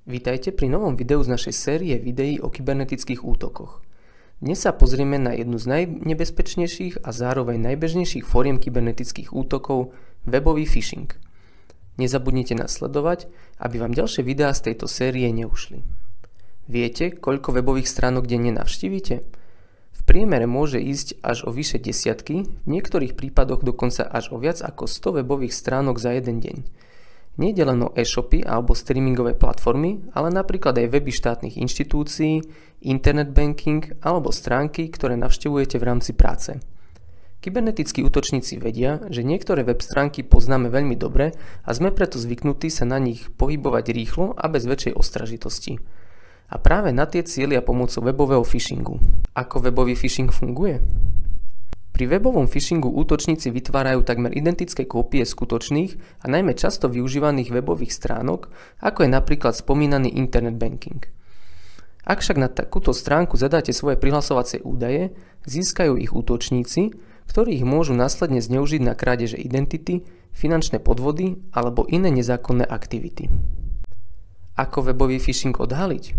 Vítajte pri novom videu z našej série videí o kybernetických útokoch. Dnes sa pozrieme na jednu z najnebezpečnejších a zároveň najbežnejších fóriem kybernetických útokov, webový phishing. Nezabudnite nás sledovať, aby vám ďalšie videá z tejto série neušli. Viete, koľko webových stránok denne navštívite? V priemere môže ísť až o vyše desiatky, v niektorých prípadoch dokonca až o viac ako 100 webových stránok za jeden deň. Nejde len o e-shopy alebo streamingové platformy, ale napríklad aj weby štátnych inštitúcií, internet banking alebo stránky, ktoré navštevujete v rámci práce. Kybernetickí útočníci vedia, že niektoré web stránky poznáme veľmi dobre a sme preto zvyknutí sa na nich pohybovať rýchlo a bez väčšej ostražitosti. A práve na tie cieľia pomocou webového phishingu. Ako webový phishing funguje? Pri webovom phishingu útočníci vytvárajú takmer identické kópie skutočných a najmä často využívaných webových stránok, ako je napríklad spomínaný internet banking. Ak však na takúto stránku zadáte svoje prihlasovacie údaje, získajú ich útočníci, ktorí ich môžu následne zneužiť na krádeže identity, finančné podvody alebo iné nezákonné aktivity. Ako webový phishing odhaliť?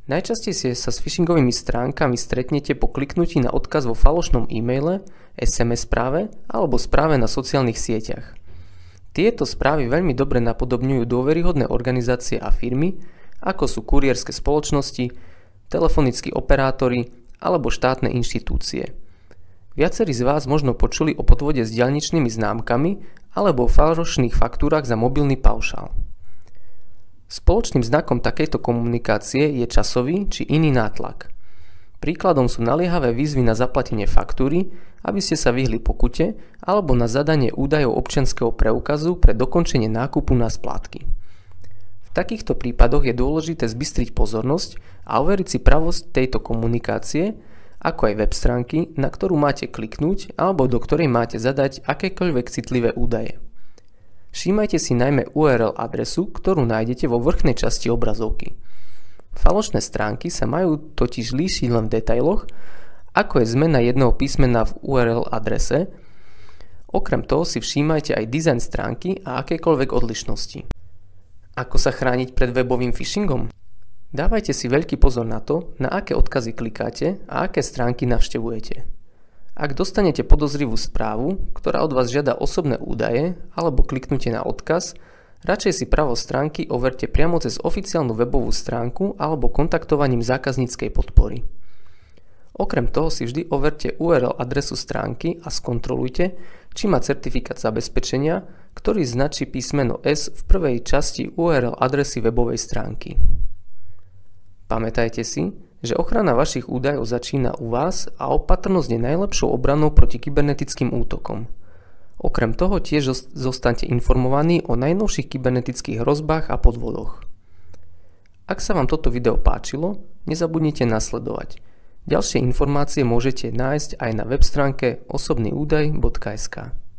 Najčastejšie sa s phishingovými stránkami stretnete po kliknutí na odkaz vo falošnom e-maile, SMS správe alebo správe na sociálnych sieťach. Tieto správy veľmi dobre napodobňujú dôveryhodné organizácie a firmy, ako sú kurierské spoločnosti, telefonickí operátori alebo štátne inštitúcie. Viacerí z vás možno počuli o podvode s diaľničnými známkami alebo o falošných faktúrach za mobilný paušál. Spoločným znakom takejto komunikácie je časový či iný nátlak. Príkladom sú naliehavé výzvy na zaplatenie faktúry, aby ste sa vyhli pokute, alebo na zadanie údajov občianskeho preukazu pre dokončenie nákupu na splátky. V takýchto prípadoch je dôležité zbystriť pozornosť a overiť si pravosť tejto komunikácie, ako aj web stránky, na ktorú máte kliknúť alebo do ktorej máte zadať akékoľvek citlivé údaje. Všímajte si najmä URL adresu, ktorú nájdete vo vrchnej časti obrazovky. Falošné stránky sa majú totiž líšiť len v detailoch, ako je zmena jedného písmena v URL adrese. Okrem toho si všímajte aj dizajn stránky a akékoľvek odlišnosti. Ako sa chrániť pred webovým phishingom? Dávajte si veľký pozor na to, na aké odkazy klikáte a aké stránky navštevujete. Ak dostanete podozrivú správu, ktorá od vás žiada osobné údaje alebo kliknutie na odkaz, radšej si pravosť stránky overte priamo cez oficiálnu webovú stránku alebo kontaktovaním zákazníckej podpory. Okrem toho si vždy overte URL adresu stránky a skontrolujte, či má certifikát zabezpečenia, ktorý značí písmeno S v prvej časti URL adresy webovej stránky. Pamätajte si, že ochrana vašich údajov začína u vás a opatrnosť je najlepšou obranou proti kybernetickým útokom. Okrem toho tiež zostaňte informovaní o najnovších kybernetických hrozbách a podvodoch. Ak sa vám toto video páčilo, nezabudnite nasledovať. Ďalšie informácie môžete nájsť aj na web stránke osobnyúdaj.sk.